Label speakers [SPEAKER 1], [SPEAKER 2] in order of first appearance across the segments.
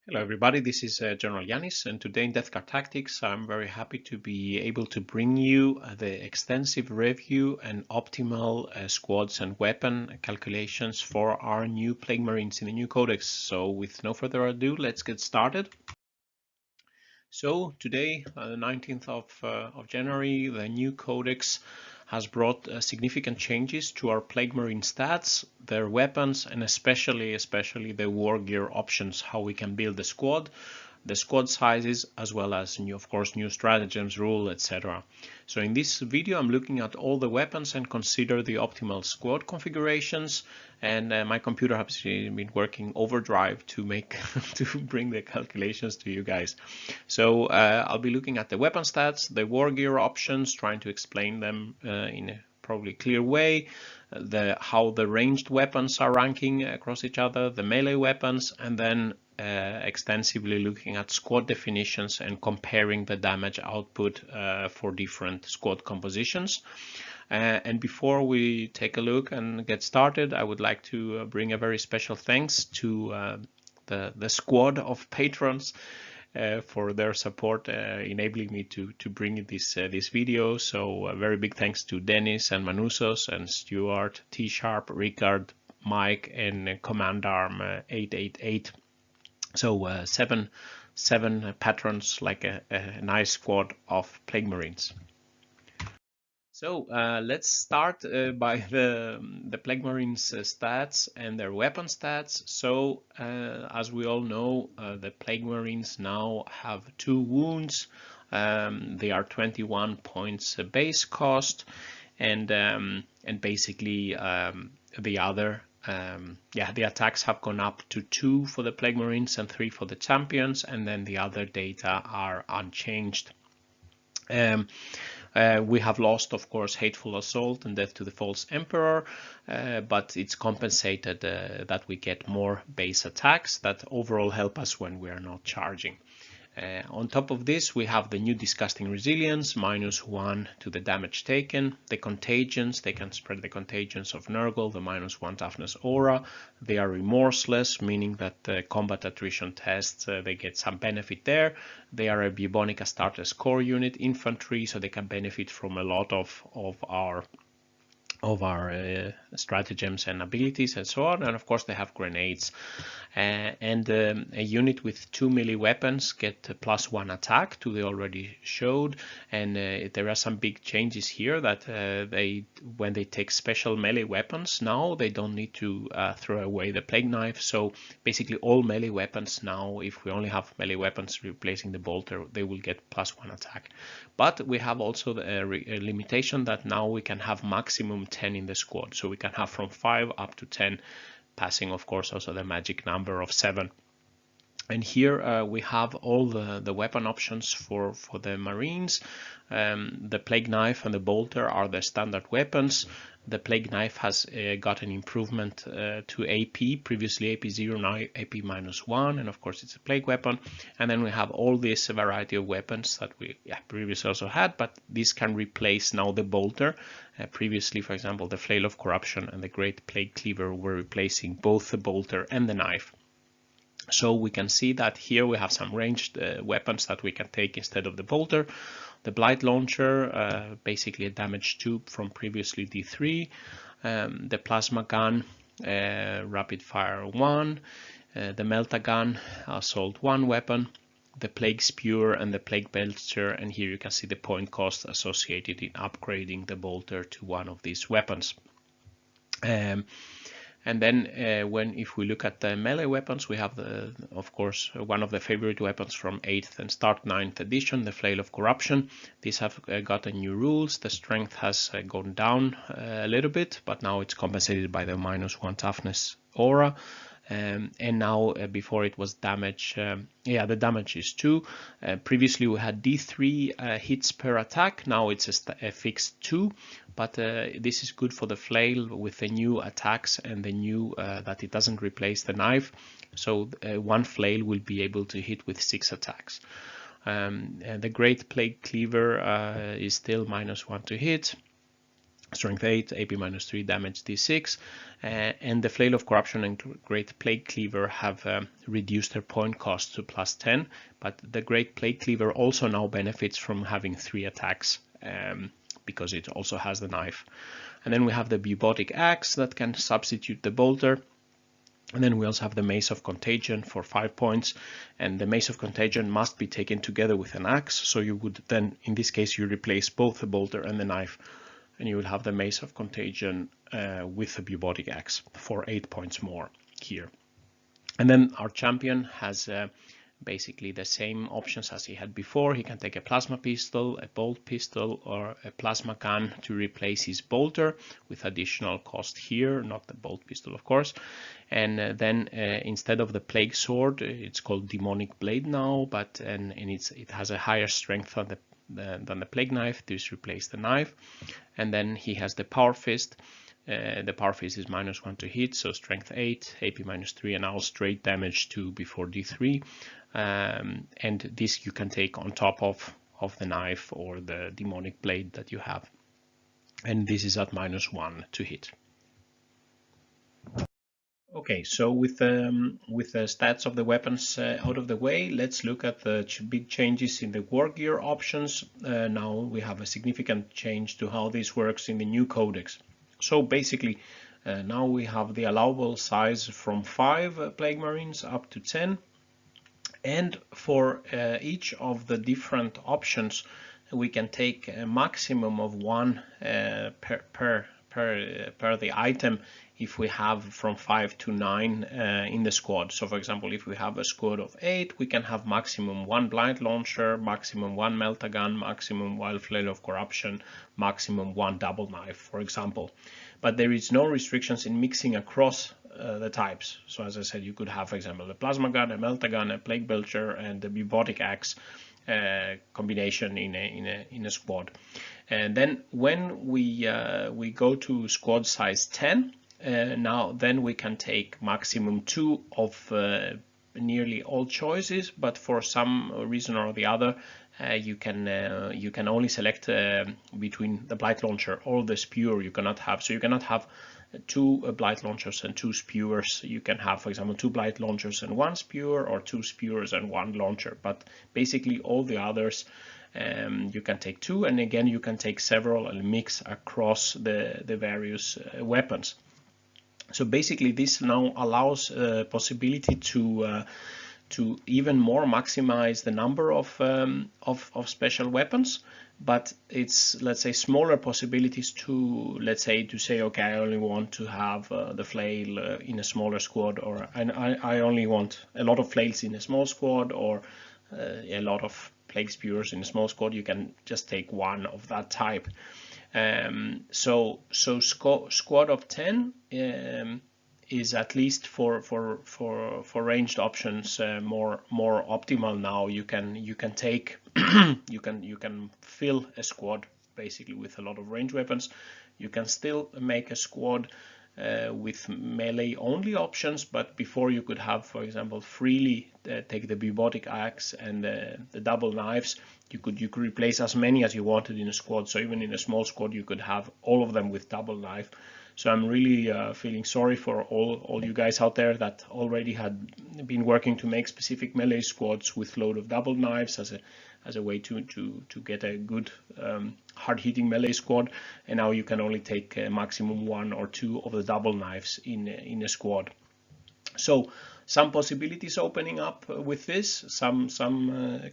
[SPEAKER 1] Hello everybody, this is General Yanis, and today in Death Card Tactics I'm very happy to be able to bring you the extensive review and optimal squads and weapon calculations for our new Plague Marines in the new codex. So with no further ado, let's get started. So today, the 19th of January, the new codex has brought significant changes to our Plague Marine stats, their weapons, and especially the Wargear options, how we can build the squad sizes, as well as of course new stratagems, rule, etc. So in this video I'm looking at all the weapons and consider the optimal squad configurations, and my computer has been working overdrive to make to bring the calculations to you guys. So I'll be looking at the weapon stats, the Wargear options, trying to explain them in a probably clear way, how the ranged weapons are ranking across each other, the melee weapons, and then extensively looking at squad definitions and comparing the damage output for different squad compositions. And before we take a look and get started, I would like to bring a very special thanks to the squad of patrons for their support, enabling me to bring this video. So a very big thanks to Dennis and Manusos and Stuart, T-Sharp, Ricard, Mike, and Command Arm 888. So seven patrons, like a nice squad of Plague Marines. So let's start by the Plague Marines stats and their weapon stats. So as we all know, the Plague Marines now have 2 wounds. They are 21 points base cost, and basically the other the attacks have gone up to 2 for the Plague Marines and 3 for the champions, and then the other data are unchanged. We have lost, of course, Hateful Assault and Death to the False Emperor, but it's compensated that we get more base attacks that overall help us when we are not charging. On top of this, we have the new Disgusting Resilience, -1 to the damage taken. The contagions, they can spread the contagions of Nurgle, the -1 toughness aura. They are remorseless, meaning that the combat attrition tests, they get some benefit there. They are a Bubonic Astartes core unit infantry, so they can benefit from a lot of our stratagems and abilities and so on. And of course they have grenades, and a unit with 2 melee weapons get +1 attack to the already showed. And there are some big changes here that when they take special melee weapons, now they don't need to throw away the plague knife. So basically all melee weapons now, if we only have melee weapons replacing the bolter, they will get +1 attack. But we have also a limitation that now we can have maximum 10 in the squad, so we can have from 5 up to 10, passing of course also the magic number of 7. And here we have all the weapon options for the Marines. The Plague Knife and the Bolter are the standard weapons. The Plague Knife has got an improvement to AP, previously AP 0, now AP -1, and of course it's a Plague weapon. And then we have all this variety of weapons that we previously also had, but this can replace now the Bolter. Previously, for example, the Flail of Corruption and the Great Plague Cleaver were replacing both the Bolter and the Knife. So we can see that here we have some ranged weapons that we can take instead of the bolter. The BlightLauncher, basically a damage 2 from previously D3. The plasma gun, rapid fire 1. The Melta gun, assault 1 weapon. The Plague Spewer and the Plague Belcher, and here you can see the point cost associated in upgrading the bolter to one of these weapons. And then if we look at the melee weapons, we have of course one of the favorite weapons from 8th and start 9th edition, the Flail of Corruption. These have gotten new rules. The strength has gone down a little bit, but now it's compensated by the -1 toughness aura. And now before it was damage, the damage is 2. Previously we had D3 hits per attack, now it's a fixed 2, but this is good for the flail with the new attacks and the new that it doesn't replace the knife. So one flail will be able to hit with 6 attacks. And the Great Plague Cleaver is still -1 to hit. strength 8, AP -3, damage D6, and the Flail of Corruption and Great Plague Cleaver have reduced their point cost to +10, but the Great Plague Cleaver also now benefits from having 3 attacks because it also has the knife. And then we have the Bubotic Axe that can substitute the bolter. And then we also have the Mace of Contagion for 5 points, and the Mace of Contagion must be taken together with an axe, so you would then, in this case, you replace both the bolter and the knife, and you will have the Mace of Contagion with the Bubotic Axe for 8 points more here. And then our champion has basically the same options as he had before. He can take a plasma pistol, a bolt pistol, or a plasma gun to replace his bolter with additional cost here, not the bolt pistol of course. And then instead of the plague sword, it's called demonic blade now, but it has a higher strength than the plague knife. This replaces the knife. And then he has the power fist. The power fist is -1 to hit, so strength 8, AP -3, and now straight damage 2 before D3. And this you can take on top of the knife or the demonic blade that you have. And this is at -1 to hit. Okay, so with the stats of the weapons out of the way, let's look at the big changes in the Wargear options. Now we have a significant change to how this works in the new codex. So basically, now we have the allowable size from 5 Plague Marines up to 10. And for each of the different options, we can take a maximum of 1 per the item if we have from 5 to 9 in the squad. So for example, if we have a squad of 8, we can have maximum 1 BlightLauncher, maximum 1 Melta gun, maximum 1 Flail of Corruption, maximum 1 double knife, for example. But there is no restrictions in mixing across the types. So as I said, you could have, for example, a plasma gun, a Melta gun, a plague belcher, and the Bubotic Axe combination in a squad. And then when we go to squad size 10, now then we can take maximum 2 of nearly all choices, but for some reason or the other, you can only select between the BlightLauncher or the Spewer. You cannot have, so you cannot have 2 BlightLaunchers and 2 Spewers. You can have, for example, 2 BlightLaunchers and 1 Spewer, or 2 Spewers and 1 launcher. But basically all the others, you can take 2, and again you can take several and mix across the various weapons. So basically this now allows possibility to even more maximize the number of special weapons, but it's, let's say, smaller possibilities to, let's say, okay, I only want to have the flail in a smaller squad, or I only want a lot of flails in a small squad, or a lot of plague spewers in a small squad. You can just take 1 of that type. So squad of 10 is, at least for ranged options, more optimal now. You can take you can fill a squad basically with a lot of range weapons. You can still make a squad with melee only options, but before you could have, for example, freely take the Bubotic Axe and the double knives. You could replace as many as you wanted in a squad. So even in a small squad, you could have all of them with double knife. So I'm really feeling sorry for all you guys out there that already had been working to make specific melee squads with load of double knives as a way to get a good hard-hitting melee squad, and now you can only take maximum 1 or 2 of the double knives in a squad. So some possibilities opening up with this, some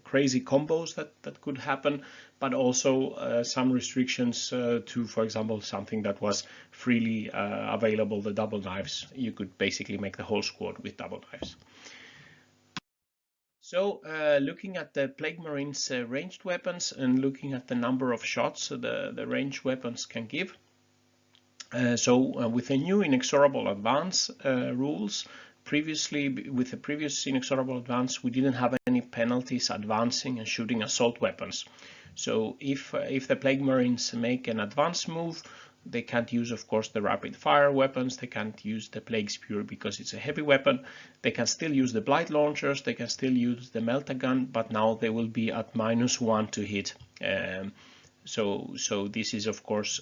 [SPEAKER 1] crazy combos that could happen, but also some restrictions to, for example, something that was freely available, the double knives. You could basically make the whole squad with double knives. So looking at the Plague Marines ranged weapons and looking at the number of shots the ranged weapons can give. With the new inexorable advance rules, previously with the previous inexorable advance, we didn't have any penalties advancing and shooting assault weapons. So if the Plague Marines make an advance move, they can't use, of course, the rapid fire weapons. They can't use the Plague Spear because it's a heavy weapon. They can still use the BlightLaunchers. They can still use the Melta gun, but now they will be at -1 to hit. So this is, of course,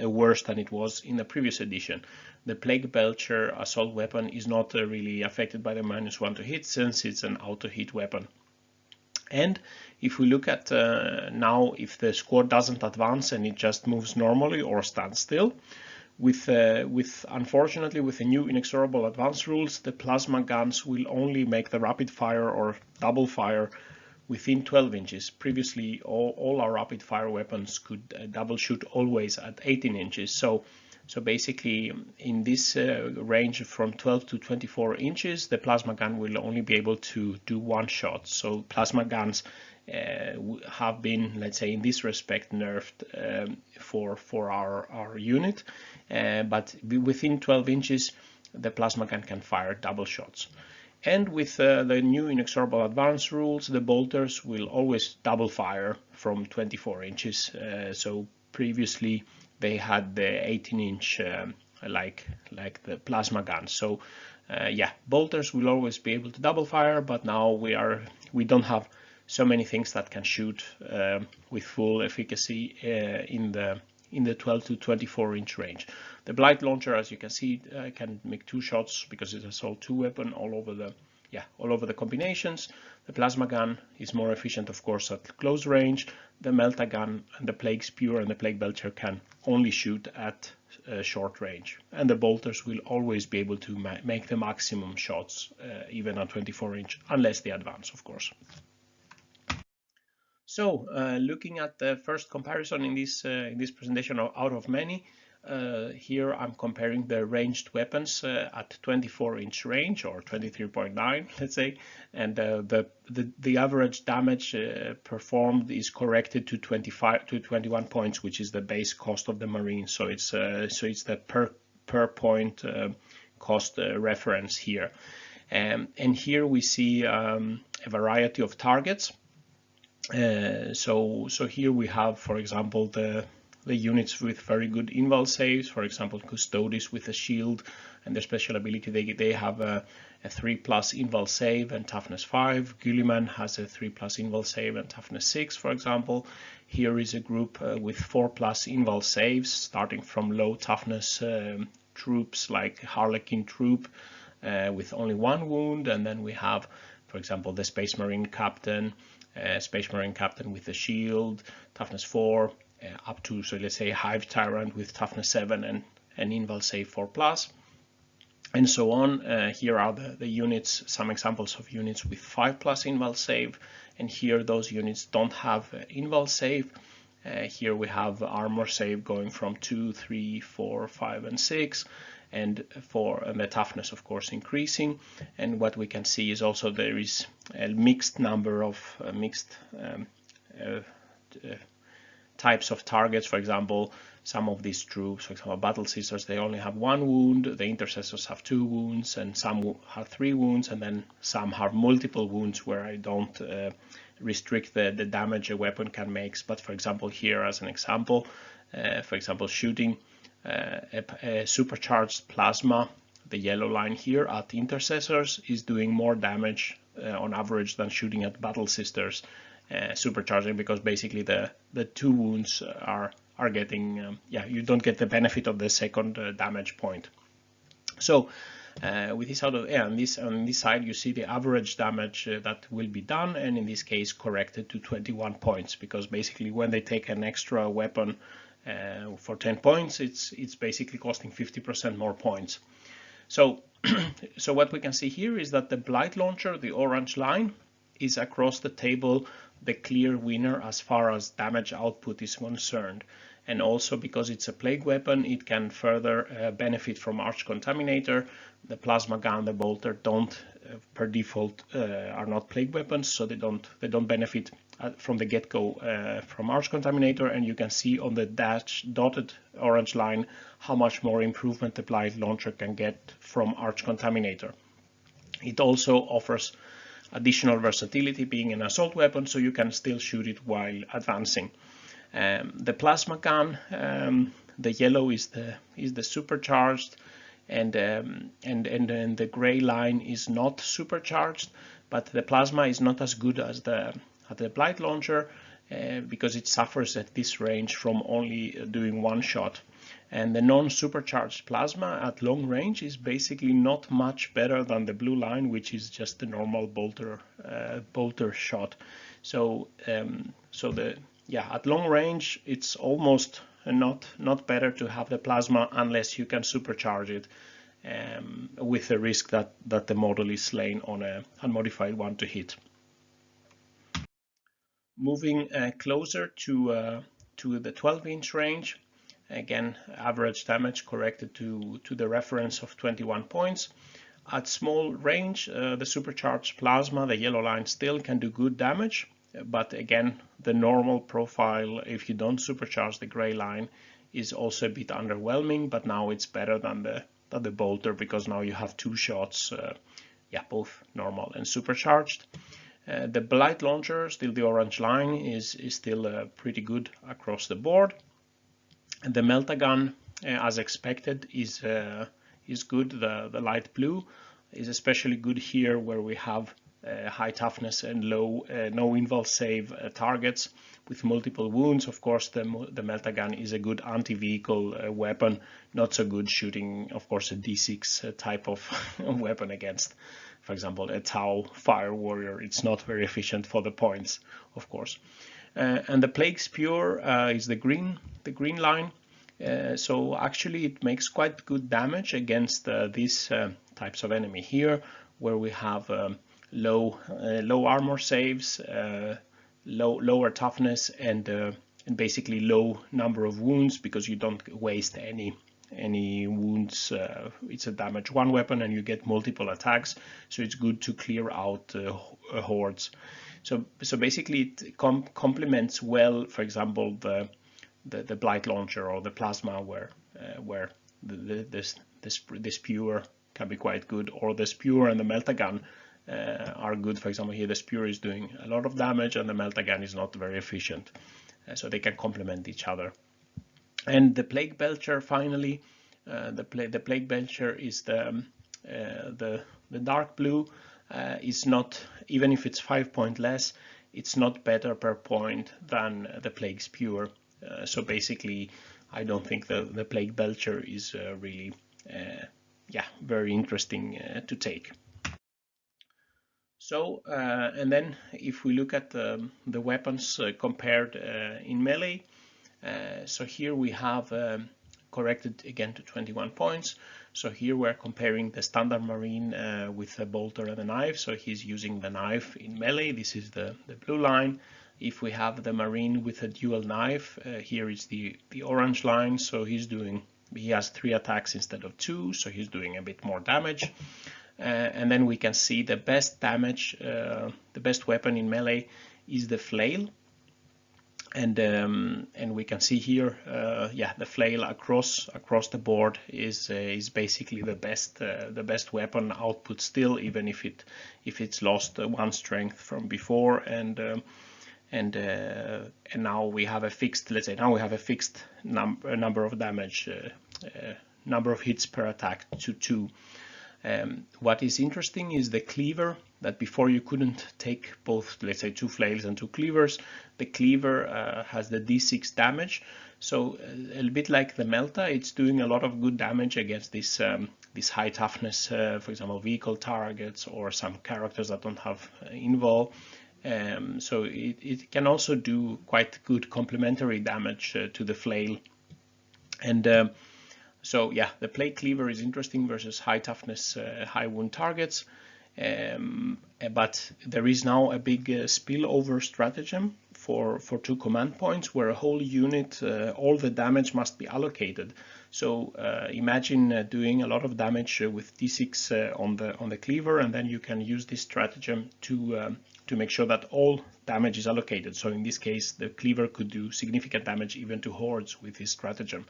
[SPEAKER 1] worse than it was in the previous edition. The Plague Belcher assault weapon is not really affected by the -1 to hit, since it's an auto hit weapon. And if we look at now, if the squad doesn't advance and it just moves normally or stands still, unfortunately with the new inexorable advance rules, the plasma guns will only make the rapid fire or double fire within 12 inches. Previously, all our rapid fire weapons could double shoot always at 18 inches. So basically, in this range from 12 to 24 inches, the plasma gun will only be able to do one shot. So plasma guns have been, let's say, in this respect, nerfed for our unit. But within 12 inches, the plasma gun can fire double shots. And with the new inexorable advance rules, the bolters will always double fire from 24 inches. So previously they had the 18-inch like the plasma guns. So yeah, bolters will always be able to double fire, but now we don't have so many things that can shoot with full efficacy in the 12 to 24 inch range. The BlightLauncher, as you can see, can make 2 shots because it's an assault 2 weapon all over the combinations. The plasma gun is more efficient, of course, at close range. The Melta gun and the Plague Spewer and the Plague Belcher can only shoot at short range, and the bolters will always be able to make the maximum shots even at 24 inch, unless they advance, of course. So looking at the first comparison in this presentation out of many, here I'm comparing the ranged weapons at 24-inch range, or 23.9, let's say, and the average damage performed is corrected to 25 to 21 points, which is the base cost of the Marine. So it's the per point cost reference here, and here we see a variety of targets. So here we have, for example, the units with very good inval saves. For example, Custodes with a shield and their special ability, they have a 3+ inval save and toughness 5. Guilliman has a 3+ inval save and toughness 6, for example. Here is a group with 4+ inval saves, starting from low toughness troops like Harlequin troop with only 1 wound, and then we have, for example, the Space Marine Captain with a shield, toughness 4, up to, so let's say, Hive Tyrant with toughness 7 and inval save 4+, and so on. Here are the units, some examples of units with 5+ inval save, and here those units don't have inval save. Here we have armor save going from 2, 3, 4, 5, and 6. And the toughness, of course, increasing. And what we can see is also there is a mixed number of types of targets. For example, some of these troops, for example, Battle Scissors, they only have 1 wound. The Intercessors have 2 wounds, and some have 3 wounds, and then some have multiple wounds where I don't restrict the damage a weapon can make. But for example, here as an example, shooting a supercharged plasma, the yellow line here at Intercessors, is doing more damage on average than shooting at Battle Sisters supercharging, because basically the 2 wounds are getting you don't get the benefit of the second damage point. So with this on this side you see the average damage that will be done, and in this case corrected to 21 points, because basically when they take an extra weapon for 10 points, it's basically costing 50% more points. So what we can see here is that the BlightLauncher, the orange line, is across the table the clear winner as far as damage output is concerned. And also because it's a plague weapon, it can further benefit from Arch Contaminator. The plasma gun, the bolter don't per default are not plague weapons, so they don't benefit from the get-go from Arch Contaminator. And you can see on the dotted orange line how much more improvement the BlightLauncher can get from Arch Contaminator. It also offers additional versatility, being an assault weapon, so you can still shoot it while advancing. The plasma gun, the yellow is the supercharged, and the gray line is not supercharged, but the plasma is not as good as the BlightLauncher because it suffers at this range from only doing 1 shot. And the non-supercharged plasma at long range is basically not much better than the blue line, which is just the normal bolter shot. So at long range, it's almost not better to have the plasma unless you can supercharge it, with the risk that the model is slain on a unmodified one to hit. Moving closer to the 12-inch range, again average damage corrected to the reference of 21 points. At small range, the supercharged plasma, the yellow line, still can do good damage, but again the normal profile, if you don't supercharge the gray line, is also a bit underwhelming, but now it's better than the bolter, because now you have two shots, both normal and supercharged. The BlightLauncher, still the orange line, is still pretty good across the board. And the Melta gun, as expected, is good. The light blue is especially good here, where we have high toughness and low no invul save targets with multiple wounds. Of course, the Melta gun is a good anti-vehicle weapon, not so good shooting, of course, a D6 type of weapon against, for example, a Tau fire warrior. It's not very efficient for the points, of course. And the Plague Spear is the green line. So actually it makes quite good damage against these types of enemy here, where we have low armor saves, lower toughness, and basically low number of wounds, because you don't waste any wounds. It's a damage one weapon and you get multiple attacks, so it's good to clear out hordes. So basically it complements well, for example, the BlightLauncher or the plasma, where the spewer can be quite good, or the spewer and the Melta gun are good. For example, here the spewer is doing a lot of damage and the Melta gun is not very efficient, so they can complement each other. And the Plague Belcher, finally, the Plague Belcher is the dark blue. Is not, even if it's 5 points less, it's not better per point than the Plague Spewer. So basically, I don't think the Plague Belcher is really very interesting to take. So and then if we look at the weapons compared in melee, so here we have corrected again to 21 points. So here we're comparing the standard Marine with a bolter and a knife. So he's using the knife in melee. This is the blue line. If we have the Marine with a dual knife, here is the orange line. So he has 3 attacks instead of 2, so he's doing a bit more damage. And then we can see the best damage, the best weapon in melee is the flail. And we can see here, the flail across the board is basically the best weapon output still, even if it's lost 1 strength from before, and now we have a fixed, let's say now we have a fixed number of damage, number of hits per attack to 2. What is interesting is the cleaver, that before you couldn't take both, let's say, 2 flails and 2 cleavers. The cleaver has the D6 damage, so a bit like the Melta, it's doing a lot of good damage against this high toughness, for example, vehicle targets or some characters that don't have invul. So it can also do quite good complementary damage to the flail. And so yeah, the Plague Cleaver is interesting versus high toughness, high wound targets. But there is now a big spillover stratagem for 2 command points, where a whole unit, all the damage must be allocated. So imagine doing a lot of damage with D6 on the cleaver, and then you can use this stratagem to make sure that all damage is allocated. So in this case, the cleaver could do significant damage even to hordes with this stratagem.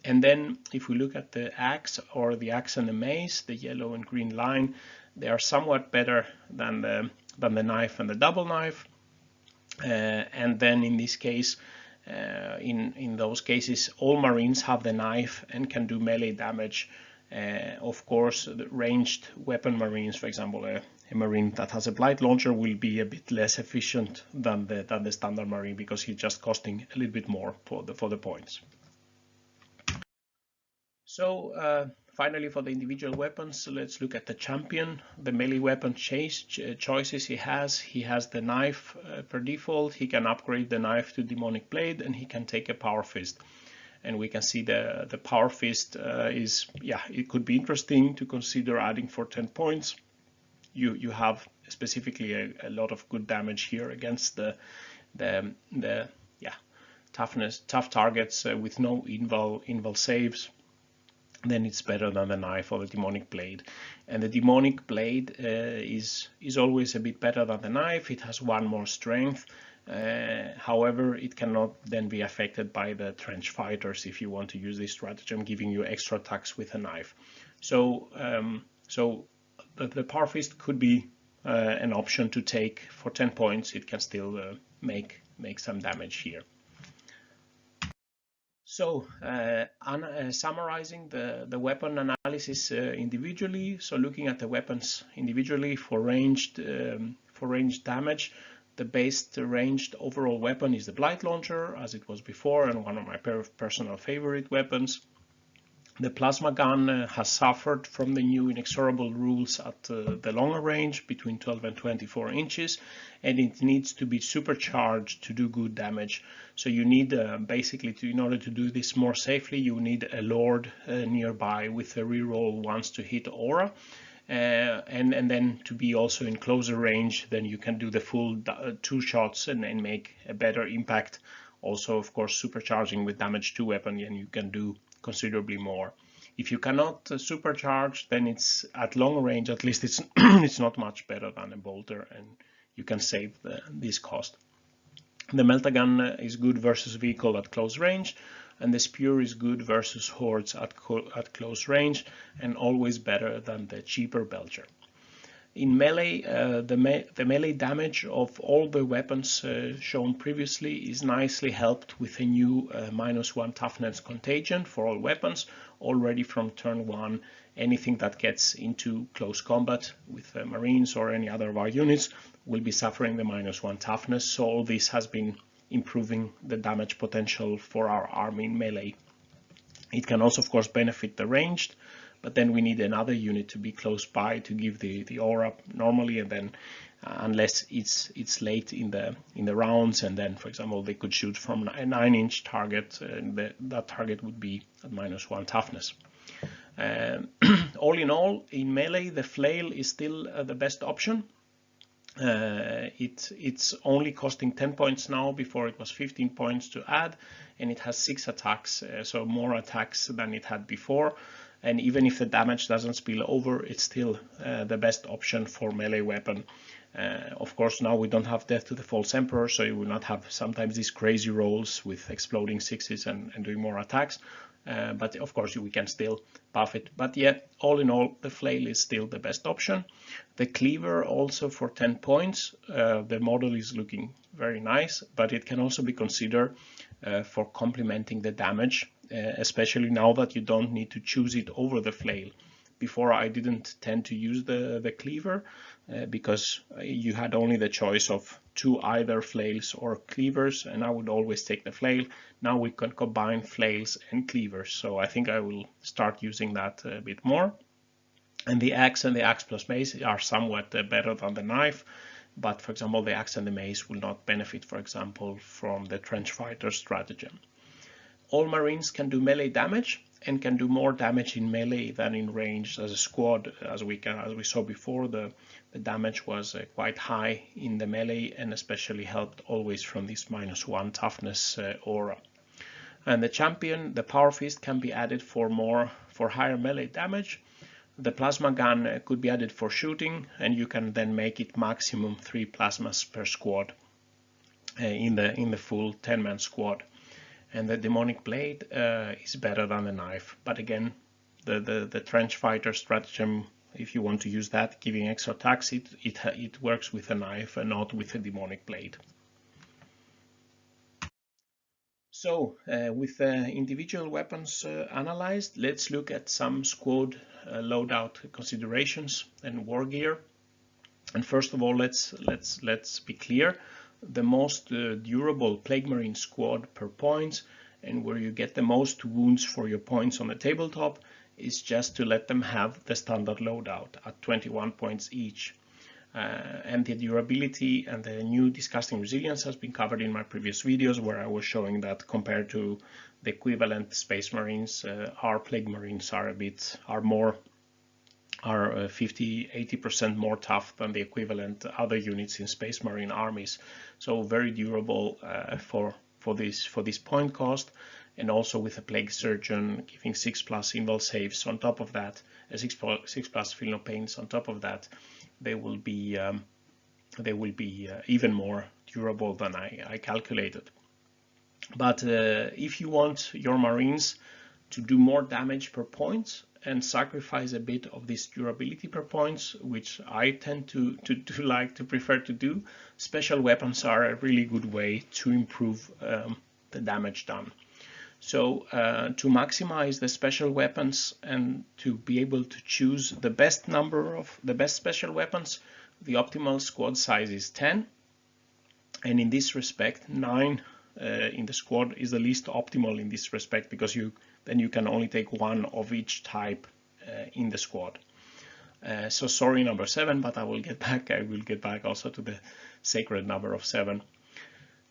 [SPEAKER 1] And then if we look at the axe, or the axe and the mace, the yellow and green line, they are somewhat better than the knife and the double knife. And then in this case, in those cases, all Marines have the knife and can do melee damage. Of course, the ranged weapon Marines, for example, a Marine that has a BlightLauncher will be a bit less efficient than the standard Marine, because he's just costing a little bit more for the points. So finally, for the individual weapons, let's look at the champion. The melee weapon choices he has. He has the knife per default. He can upgrade the knife to demonic blade, and he can take a power fist. And we can see the power fist is, yeah, it could be interesting to consider adding for 10 points. You have specifically a lot of good damage here against the tough targets with no invul saves. Then it's better than the knife or the demonic blade. And the demonic blade is always a bit better than the knife. It has one more strength. However, it cannot then be affected by the trench fighters if you want to use this stratagem, giving you extra attacks with a knife. So the power fist could be an option to take for 10 points. It can still make some damage here. So summarizing the weapon analysis individually, so looking at the weapons individually for ranged damage, the base ranged overall weapon is the BlightLauncher, as it was before, and one of my personal favorite weapons. The plasma gun has suffered from the new inexorable rules at the longer range, between 12 and 24 inches, and it needs to be supercharged to do good damage. So you need basically, in order to do this more safely, you need a Lord nearby with a reroll once to hit aura. And then to be also in closer range, then you can do the full 2 shots and make a better impact. Also, of course, supercharging with damage 2 weapon, and you can do considerably more. If you cannot supercharge, then it's at long range, at least it's it's not much better than a bolter, and you can save this cost. The Melta gun is good versus vehicle at close range, and the spear is good versus hordes at close range, and always better than the cheaper Belcher. In melee, the melee damage of all the weapons shown previously is nicely helped with a new -1 toughness contagion for all weapons. Already from turn 1, anything that gets into close combat with Marines or any other of our units will be suffering the -1 toughness. So all this has been improving the damage potential for our army in melee. It can also, of course, benefit the ranged, but then we need another unit to be close by to give the aura normally, and then unless it's late in the rounds, and then, for example, they could shoot from a 9-inch target, and that target would be at -1 toughness. All in all, in melee, the flail is still the best option. It's only costing 10 points now. Before it was 15 points to add, and it has 6 attacks, so more attacks than it had before. And even if the damage doesn't spill over, it's still the best option for melee weapon. Of course, now we don't have Death to the False Emperor, so you will not have sometimes these crazy rolls with exploding 6s and doing more attacks. But of course, we can still buff it. But yeah, all in all, the flail is still the best option. The cleaver also for 10 points. The model is looking very nice, but it can also be considered for complementing the damage, especially now that you don't need to choose it over the flail. Before, I didn't tend to use the cleaver because you had only the choice of 2 either flails or cleavers, and I would always take the flail. Now we can combine flails and cleavers, so I think I will start using that a bit more. And the axe and the axe plus mace are somewhat better than the knife, but for example, the axe and the mace will not benefit, for example, from the trench fighter stratagem. All Marines can do melee damage, and can do more damage in melee than in range as a squad. As we saw before, the damage was quite high in the melee, and especially helped always from this -1 toughness aura. And the champion, the power fist, can be added for higher melee damage. The plasma gun could be added for shooting, and you can then make it maximum 3 plasmas per squad in the full 10-man squad. And the demonic blade is better than the knife, but again, the trench fighter stratagem, if you want to use that, giving extra attacks, it works with a knife and not with a demonic blade. So with individual weapons analyzed, let's look at some squad loadout considerations and war gear. And first of all, let's be clear. The most durable Plague Marine squad per points and where you get the most wounds for your points on the tabletop is just to let them have the standard loadout at 21 points each. And the durability and the new disgusting resilience has been covered in my previous videos, where I was showing that compared to the equivalent Space Marines, our Plague Marines are 50–80% more tough than the equivalent other units in Space Marine armies. So very durable for this point cost, and also with a Plague Surgeon giving 6+ invul saves on top of that, 6+ feel no pains on top of that. They will be even more durable than I calculated. But if you want your Marines to do more damage per point and sacrifice a bit of this durability per points, which I tend to prefer to do, special weapons are a really good way to improve the damage done. So to maximize the special weapons and to be able to choose the best number of the best special weapons, the optimal squad size is 10, and in this respect 9 in the squad is the least optimal in this respect, because then you can only take one of each type in the squad. So sorry, number 7, but I will get back also to the sacred number of 7.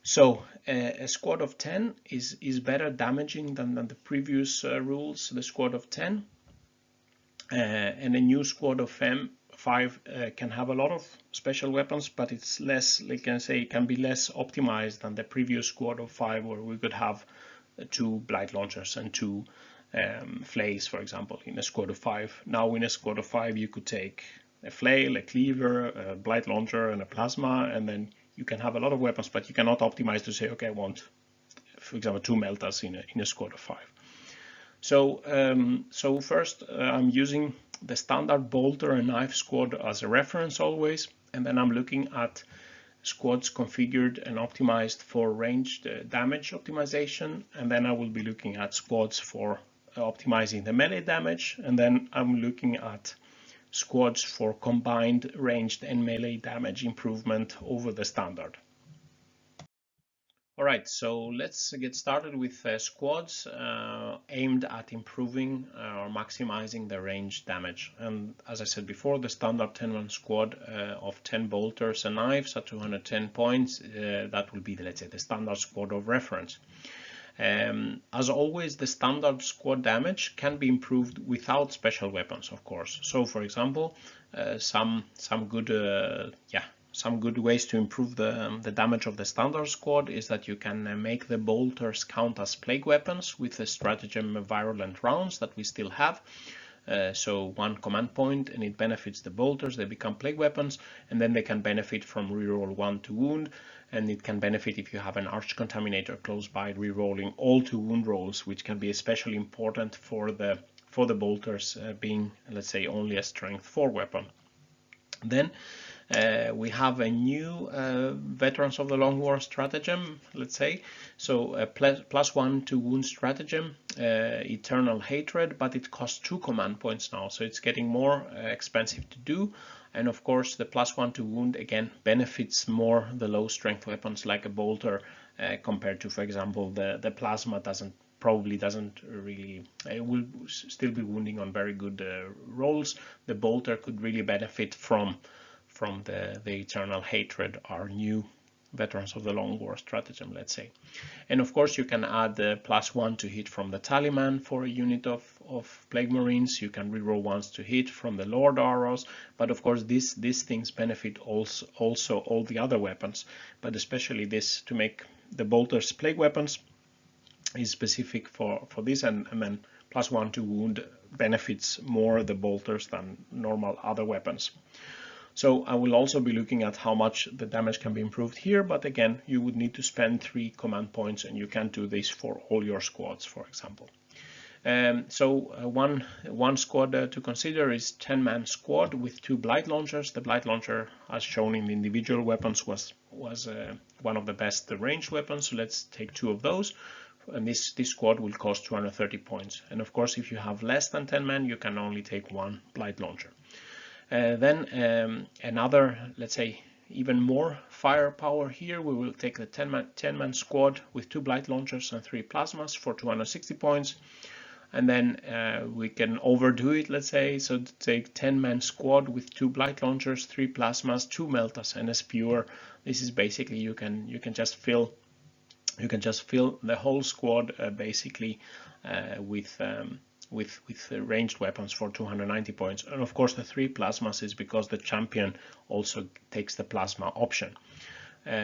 [SPEAKER 1] So a squad of 10 is better damaging than the previous rules, the squad of 10, and a new squad of 5 can have a lot of special weapons, but it's less, like I say, it can be less optimized than the previous squad of 5, where we could have 2 BlightLaunchers and 2 flails, for example, in a squad of 5. Now in a squad of 5 you could take a flail, a cleaver, a BlightLauncher and a plasma, and then you can have a lot of weapons, but you cannot optimize to say, okay, I want, for example, 2 Meltas in a squad of 5. So first I'm using the standard bolter and knife squad as a reference always, and then I'm looking at squads configured and optimized for ranged damage optimization, and then I will be looking at squads for optimizing the melee damage, and then I'm looking at squads for combined ranged and melee damage improvement over the standard. Alright, so let's get started with squads aimed at improving or maximizing the range damage. And as I said before, the standard 10-man squad of 10 bolters and knives at 210 points, that will be, let's say, the standard squad of reference. As always, the standard squad damage can be improved without special weapons, of course. So, for example, some good ways to improve the damage of the standard squad is that you can make the bolters count as plague weapons with the stratagem virulent rounds that we still have. So 1 command point, and it benefits the bolters, they become plague weapons, and then they can benefit from reroll 1 to wound, and it can benefit if you have an arch contaminator close by, rerolling all 2 wound rolls, which can be especially important for the bolters being, let's say, only a strength 4 weapon. Then we have a new Veterans of the Long War stratagem, let's say. So a +1 to wound stratagem, Eternal Hatred, but it costs 2 command points now, so it's getting more expensive to do. And of course the +1 to wound again benefits more the low strength weapons like a bolter compared to, for example, the plasma probably doesn't really, it will still be wounding on very good rolls. The bolter could really benefit from the Eternal Hatred, our new Veterans of the Long War stratagem, let's say. And of course you can add the +1 to hit from the Taliman for a unit of Plague Marines. You can reroll 1s to hit from the Lord Arrows, but of course these things benefit also all the other weapons, but especially this, to make the bolters plague weapons, is specific for this, and then +1 to wound benefits more the bolters than normal other weapons. So I will also be looking at how much the damage can be improved here, but again, you would need to spend 3 command points, and you can't do this for all your squads, for example. One squad to consider is 10-man squad with 2 BlightLaunchers. The BlightLauncher, as shown in the individual weapons, was one of the best ranged weapons, so let's take 2 of those. And this squad will cost 230 points. And of course, if you have less than 10 men, you can only take 1 BlightLauncher. Then another, let's say, even more firepower here, we will take the 10-man squad with 2 BlightLaunchers and 3 plasmas for 260 points. And then we can overdo it, let's say, so to take 10-man squad with 2 BlightLaunchers, 3 plasmas, 2 Meltas, and a spewer. This is basically you can just fill the whole squad basically with ranged weapons for 290 points. And of course the 3 plasmas is because the champion also takes the plasma option.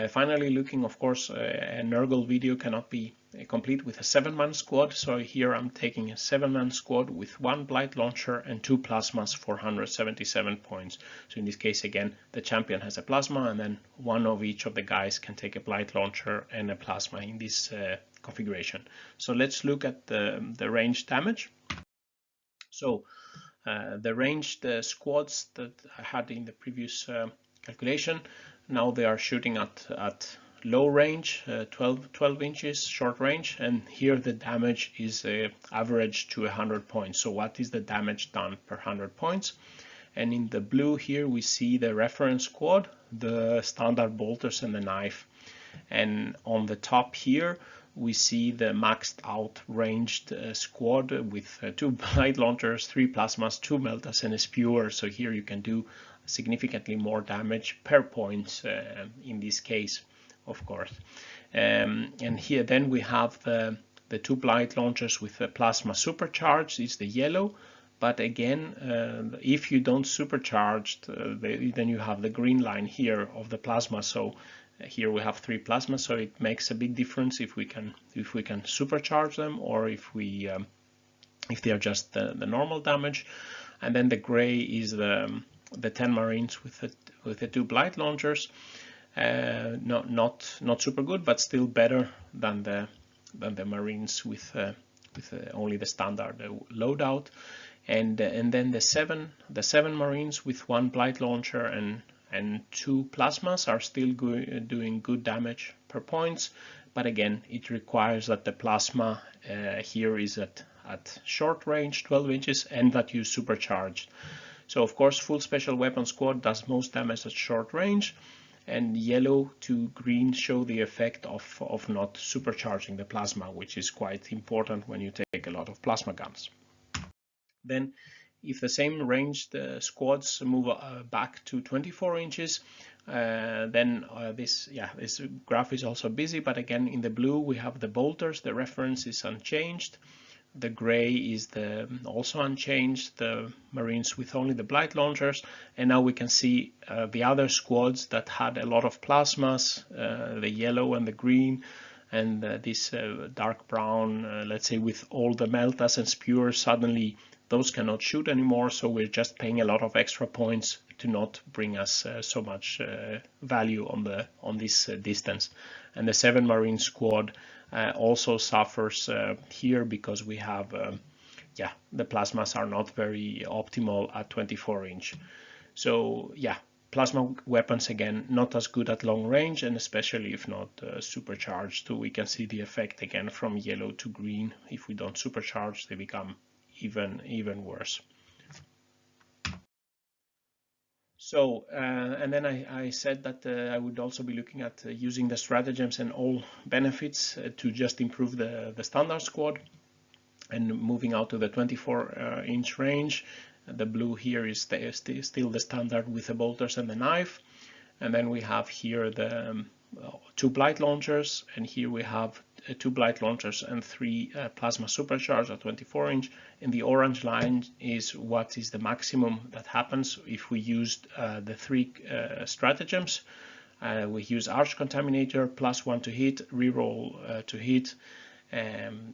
[SPEAKER 1] Finally, looking, of course, a Nurgle video cannot be complete with a 7-man squad, so here I'm taking a 7-man squad with 1 BlightLauncher and 2 plasmas for 177 points. So in this case, again, the champion has a plasma, and then one of each of the guys can take a BlightLauncher and a plasma in this configuration. So let's look at the ranged damage. So the ranged squads that I had in the previous calculation, now they are shooting at low range, 12 inches short range, and here the damage is average to 100 points. So what is the damage done per 100 points? And in the blue here we see the reference squad, the standard bolters and the knife, and on the top here we see the maxed out ranged squad with 2 BlightLaunchers, 3 plasmas, 2 Meltas, and a spewer. So here you can do significantly more damage per point in this case, of course. And here then we have the 2 BlightLaunchers with the plasma supercharged, is the yellow. But again, if you don't supercharge, then you have the green line here of the plasma. So here we have 3 plasmas, so it makes a big difference if we can supercharge them, or if they are just the normal damage. And then the gray is the 10 Marines with the 2 BlightLaunchers. Not super good, but still better than the Marines with only the standard loadout. And then the 7 Marines with 1 BlightLauncher and 2 plasmas are still doing good damage per points, but again it requires that the plasma here is at short range, 12 inches, and that you supercharged. So of course full special weapon squad does most damage at short range, and yellow to green show the effect of not supercharging the plasma, which is quite important when you take a lot of plasma guns. Then if the same ranged squads move back to 24 inches, then this graph is also busy, but again in the blue we have the bolters, the reference is unchanged. The gray is also unchanged, the Marines with only the BlightLaunchers, and now we can see the other squads that had a lot of plasmas, the yellow and the green, and this dark brown, let's say with all the Meltas and spewers, suddenly those cannot shoot anymore, so we're just paying a lot of extra points to not bring us so much value on this distance. And the 7 Marine squad also suffers here because we have the plasmas are not very optimal at 24 inch. So plasma weapons again not as good at long range, and especially if not supercharged. So we can see the effect again from yellow to green. If we don't supercharge, they become even worse. So and then I said that I would also be looking at using the stratagems and all benefits to just improve the standard squad, and moving out to the 24 inch range. The blue here is still the standard with the bolters and the knife, and then we have here the 2 BlightLaunchers, and here we have 2 BlightLaunchers and 3 plasma supercharged at 24 inch. And the orange line is what is the maximum that happens if we used the 3 stratagems. We use Arch Contaminator, +1 to hit, reroll to hit, and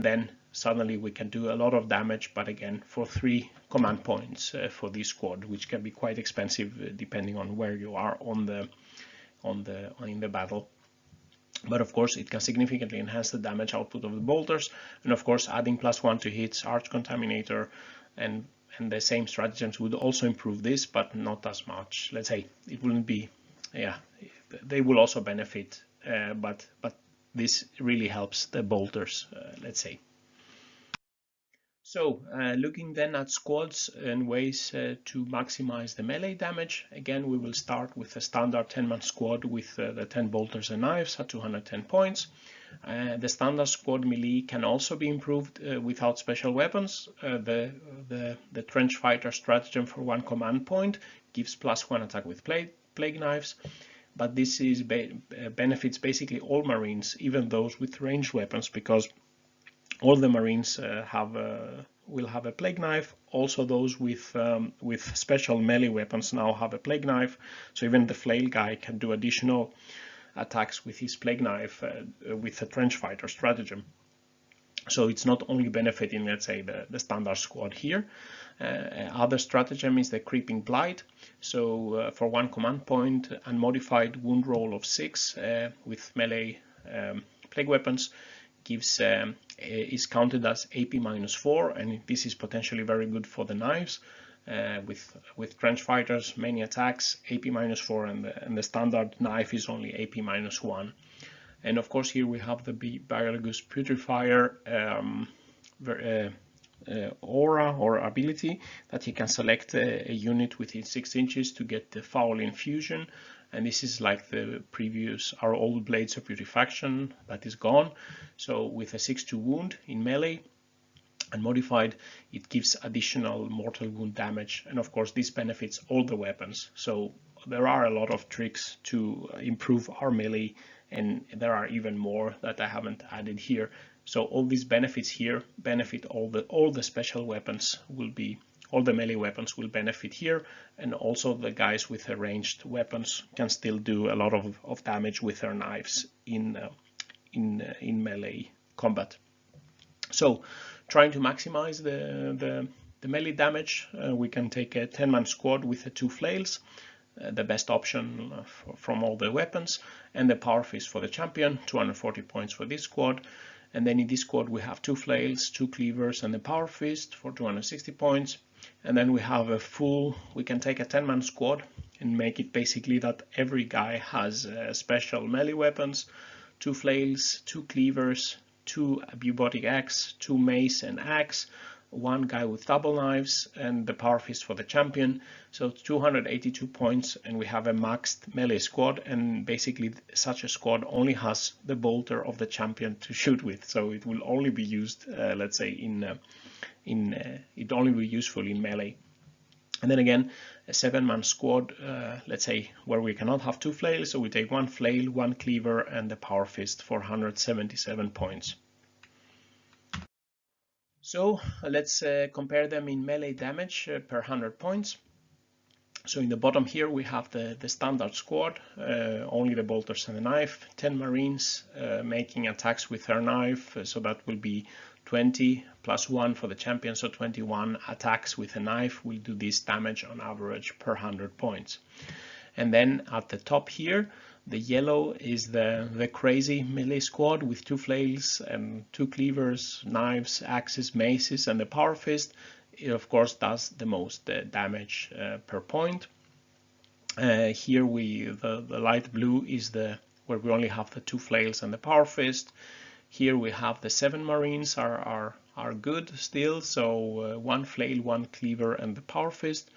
[SPEAKER 1] then suddenly we can do a lot of damage, but again for 3 command points for this squad, which can be quite expensive depending on where you are in the battle. But of course it can significantly enhance the damage output of the bolters, and of course adding +1 to hits, Arch Contaminator, and the same stratagems would also improve this, but not as much. Let's say it wouldn't be, they will also benefit, but this really helps the bolters, let's say. So looking then at squads and ways to maximize the melee damage, again we will start with a standard 10-man squad with the 10 bolters and knives at 210 points. The standard squad melee can also be improved without special weapons. The trench fighter stratagem for 1 command point gives +1 attack with plague knives, but this is benefits basically all Marines, even those with ranged weapons, because all the Marines will have a plague knife. Also, those with special melee weapons now have a plague knife. So even the flail guy can do additional attacks with his plague knife with a trench fighter stratagem. So it's not only benefiting, let's say, the standard squad here. Other stratagem is the creeping blight. So for 1 command point, unmodified wound roll of 6 with melee plague weapons is counted as AP -4, and this is potentially very good for the knives. With trench fighters, many attacks, AP -4, and the standard knife is only AP -1. And of course here we have the Biologus Putrefier aura or ability that you can select a unit within 6 inches to get the foul infusion, and this is like the previous our old blades of putrefaction that is gone. So with a 6-2 wound in melee and modified, it gives additional mortal wound damage, and of course this benefits all the weapons. So there are a lot of tricks to improve our melee, and there are even more that I haven't added here. So all these benefits here benefit all the special weapons all the melee weapons will benefit here, and also the guys with the ranged weapons can still do a lot of damage with their knives in melee combat. So trying to maximize the melee damage, we can take a 10-man squad with the 2 flails, the best option from all the weapons, and the power fist for the champion, 240 points for this squad. And then in this squad we have 2 flails, 2 cleavers, and the power fist for 260 points. And then we have we can take a 10-man squad and make it basically that every guy has special melee weapons, 2 flails, 2 cleavers, 2 bubotic axe, 2 mace and axe, 1 guy with double knives, and the power fist for the champion. So 282 points, and we have a maxed melee squad, and basically such a squad only has the bolter of the champion to shoot with, so it will only be used let's say it only be useful in melee. And then again, a 7-man squad, let's say where we cannot have 2 flails, so we take 1 flail, 1 cleaver, and the power fist for 177 points. So let's compare them in melee damage per 100 points. So in the bottom here we have the standard squad, only the bolters and the knife, 10 Marines making attacks with their knife, so that will be 20 plus 1 for the champion, so 21 attacks with a knife will do this damage on average per 100 points. And then at the top here, the yellow is the crazy melee squad with 2 flails and 2 cleavers, knives, axes, maces, and the power fist. It of course does the most damage per point. Here the light blue is where we only have the 2 flails and the power fist. Here we have the 7 Marines are good still, so 1 flail, 1 cleaver, and the power fist.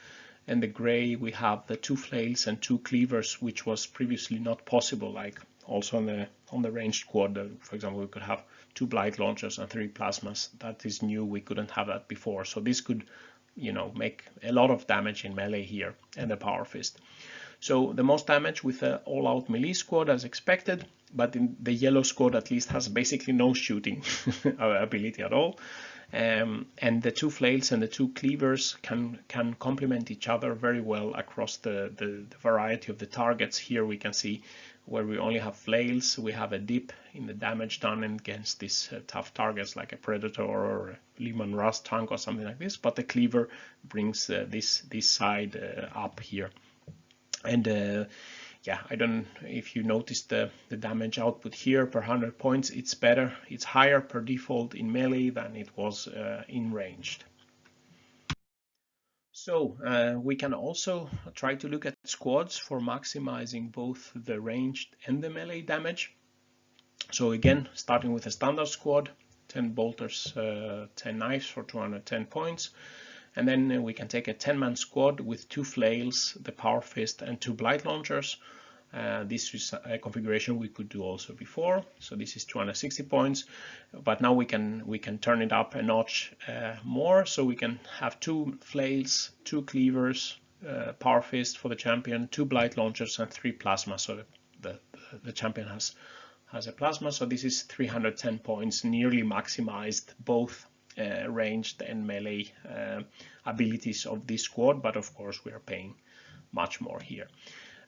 [SPEAKER 1] And the gray we have the 2 flails and 2 cleavers, which was previously not possible, like also on the ranged squad. For example, we could have 2 BlightLaunchers and 3 plasmas. That is new, we couldn't have that before. So this could, make a lot of damage in melee here, and the power fist. So the most damage with the all-out melee squad as expected, but in the yellow squad at least has basically no shooting ability at all. And the 2 flails and the 2 cleavers can complement each other very well across the variety of the targets. Here we can see where we only have flails, we have a dip in the damage done against these tough targets like a Predator or a Lehman Russ tank or something like this, but the cleaver brings this side up here. And yeah, I don't know if you noticed the damage output here per 100 points, it's better, it's higher per default in melee than it was in ranged. So we can also try to look at squads for maximizing both the ranged and the melee damage. So again, starting with a standard squad, 10 bolters, 10 knives for 210 points. And then we can take a 10-man squad with 2 flails, the power fist, and 2 BlightLaunchers. This is a configuration we could do also before, so this is 260 points, but now we can turn it up a notch more, so we can have 2 flails, 2 cleavers, power fist for the champion, 2 BlightLaunchers, and 3 plasma, so the champion has a plasma. So this is 310 points, nearly maximized both ranged and melee abilities of this squad, but of course we are paying much more here.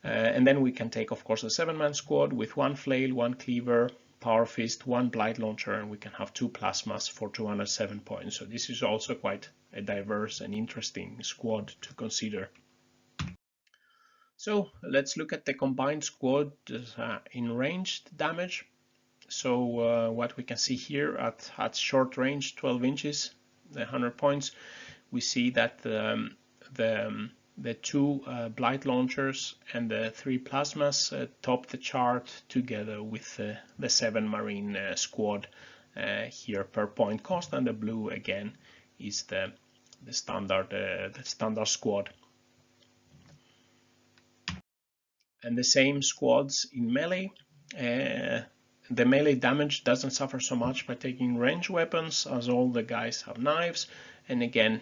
[SPEAKER 1] And then we can take, of course, a 7-man squad with 1 flail, 1 cleaver, power fist, 1 BlightLauncher, and we can have 2 plasmas for 207 points. So this is also quite a diverse and interesting squad to consider. So let's look at the combined squad in ranged damage. So what we can see here at short range, 12 inches, the 100 points, we see that the 2 BlightLaunchers and the 3 plasmas top the chart together with the 7 Marine squad here per point cost, and the blue again is the standard squad. And the same squads in melee. The melee damage doesn't suffer so much by taking range weapons, as all the guys have knives, and again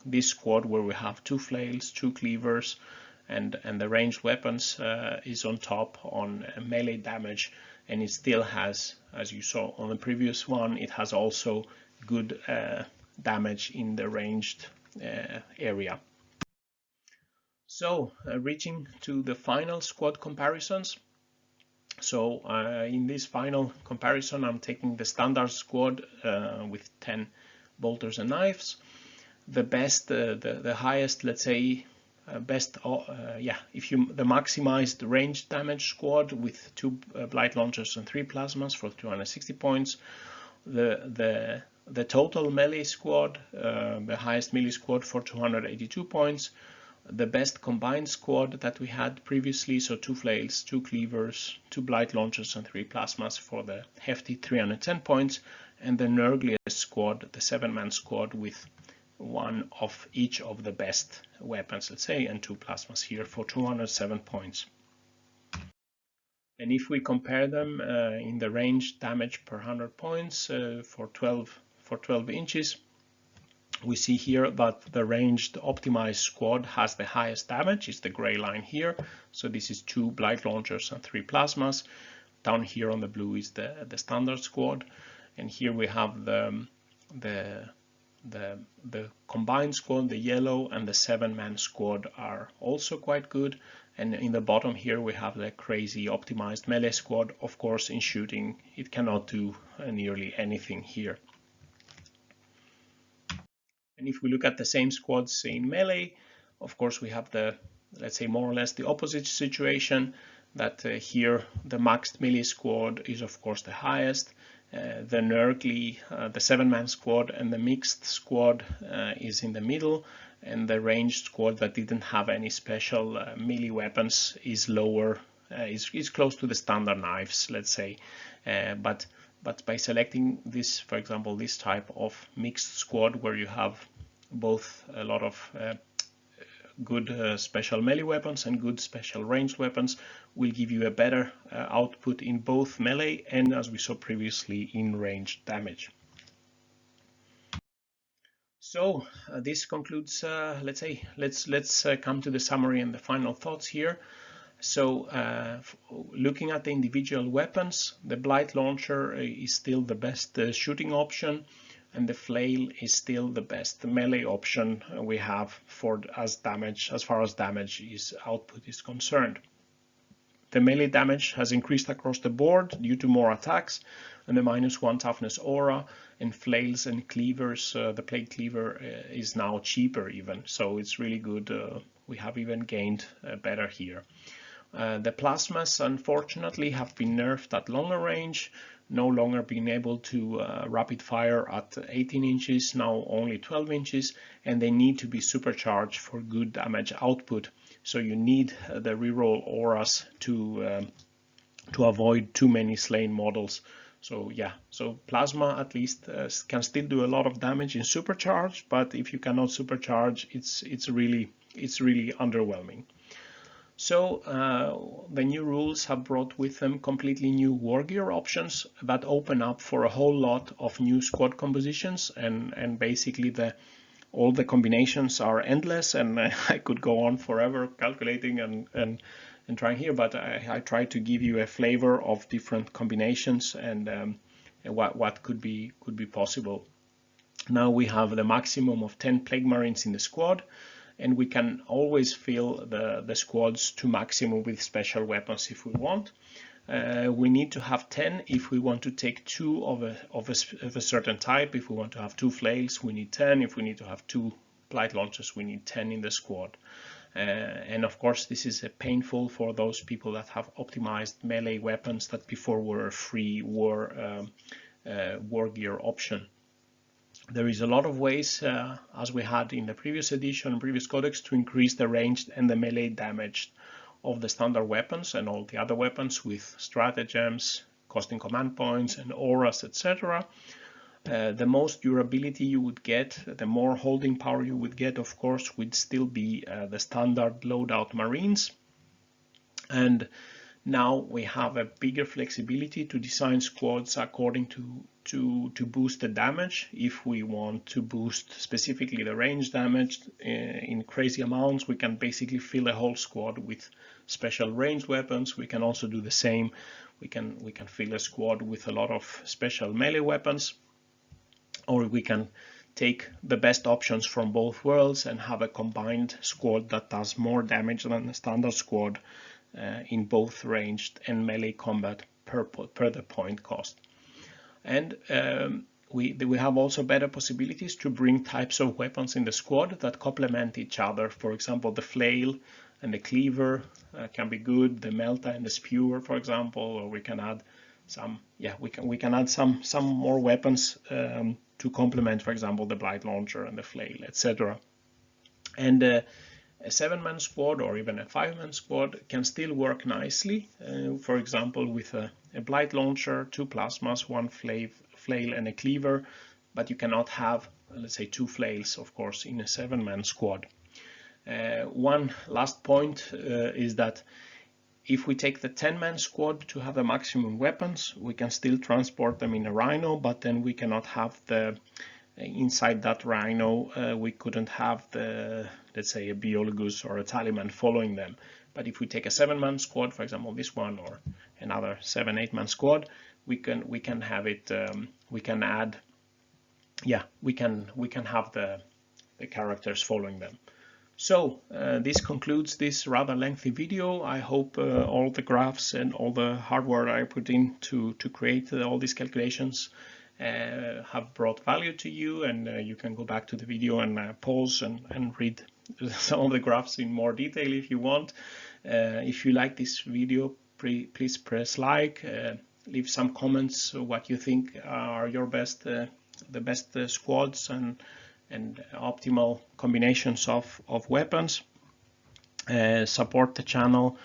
[SPEAKER 1] this squad where we have 2 flails, 2 cleavers, and the ranged weapons is on top on melee damage, and it still has, as you saw on the previous one, it has also good damage in the ranged area. So reaching to the final squad comparisons. So in this final comparison, I'm taking the standard squad with 10 bolters and knives. The best, the highest, let's say, best, the maximized range damage squad with 2 BlightLaunchers and 3 plasmas for 260 points. The total melee squad, the highest melee squad for 282 points. The best combined squad that we had previously, so 2 flails, 2 cleavers, 2 BlightLaunchers, and 3 plasmas for the hefty 310 points. And the nergliest squad, the 7-man squad with 1 of each of the best weapons, let's say, and 2 plasmas here for 207 points. And if we compare them in the range damage per 100 points for 12 inches, we see here that the ranged optimized squad has the highest damage. It's the gray line here. So this is 2 BlightLaunchers and 3 plasmas. Down here on the blue is the standard squad, and here we have the combined squad, the yellow, and the 7-man squad are also quite good. And in the bottom here we have the crazy optimized melee squad. Of course, in shooting it cannot do nearly anything here. And if we look at the same squads in melee, of course we have the, let's say, more or less the opposite situation, that here the maxed melee squad is of course the highest. The nergly, the 7-man squad, and the mixed squad is in the middle, and the ranged squad that didn't have any special melee weapons is lower, is close to the standard knives, let's say, but by selecting this, for example, this type of mixed squad where you have both a lot of good special melee weapons and good special ranged weapons, will give you a better output in both melee and, as we saw previously, in ranged damage. So this concludes, let's say, let's come to the summary and the final thoughts here. So looking at the individual weapons, the BlightLauncher is still the best shooting option, and the flail is still the best melee option we have for as far as damage output is concerned. The melee damage has increased across the board due to more attacks and the -1 toughness aura, and flails and cleavers, the plate cleaver is now cheaper even, so it's really good. We have even gained better here. The plasmas unfortunately have been nerfed at longer range, no longer being able to rapid fire at 18 inches, now only 12 inches, and they need to be supercharged for good damage output. So you need the reroll auras to avoid too many slain models. So yeah, so plasma at least can still do a lot of damage in supercharge, but if you cannot supercharge, it's really underwhelming. So the new rules have brought with them completely new Wargear options that open up for a whole lot of new squad compositions, and basically all the combinations are endless, and I could go on forever calculating and trying here, but I try to give you a flavor of different combinations and what could be possible. Now we have the maximum of 10 Plague Marines in the squad, and we can always fill the squads to maximum with special weapons if we want. We need to have 10 if we want to take 2 of a certain type. If we want to have 2 flails, we need 10. If we need to have 2 BlightLaunchers, we need 10 in the squad. And of course, this is painful for those people that have optimized melee weapons that before were a free Wargear option. There is a lot of ways, as we had in the previous edition and previous codex, to increase the ranged and the melee damage of the standard weapons and all the other weapons with stratagems, costing command points and auras, etc. The most durability you would get, the more holding power you would get, of course, would still be the standard loadout Marines. And now we have a bigger flexibility to design squads according to boost the damage. If we want to boost specifically the range damage in crazy amounts, we can basically fill a whole squad with special ranged weapons. We can also do the same. We can fill a squad with a lot of special melee weapons, or we can take the best options from both worlds and have a combined squad that does more damage than the standard squad in both ranged and melee combat per the point cost. And we have also better possibilities to bring types of weapons in the squad that complement each other. For example, the flail and the cleaver can be good. The Melta and the spewer, for example, or we can add some. Yeah, we can add some more weapons to complement, for example, the BlightLauncher and the flail, etc. And a 7-man squad or even a 5-man squad can still work nicely. For example, with a BlightLauncher, 2 plasmas, 1 flail and a cleaver, but you cannot have, let's say, 2 flails, of course, in a 7-man squad. One last point is that if we take the 10-man squad to have the maximum weapons, we can still transport them in a Rhino, but then we cannot have inside that Rhino, we couldn't have let's say, a Biologus or a Taliman following them. But if we take a 7-man squad, for example, this one, or another 7-8-man squad, we can have it. We can add. Yeah, we can have the characters following them. So this concludes this rather lengthy video. I hope all the graphs and all the hardware I put in to create all these calculations have brought value to you, and you can go back to the video and pause and read some of the graphs in more detail if you want. If you like this video, please press like, leave some comments what you think are your best, the best squads and optimal combinations of weapons. Support the channel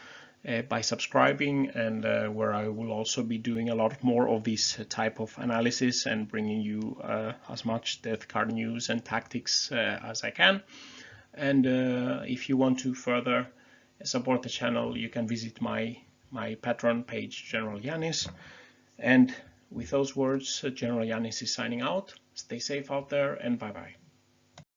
[SPEAKER 1] by subscribing, and where I will also be doing a lot more of this type of analysis and bringing you as much death card news and tactics as I can. And if you want to further support the channel, you can visit my Patreon page, General Yanis. And with those words, General Yanis is signing out. Stay safe out there, and bye-bye.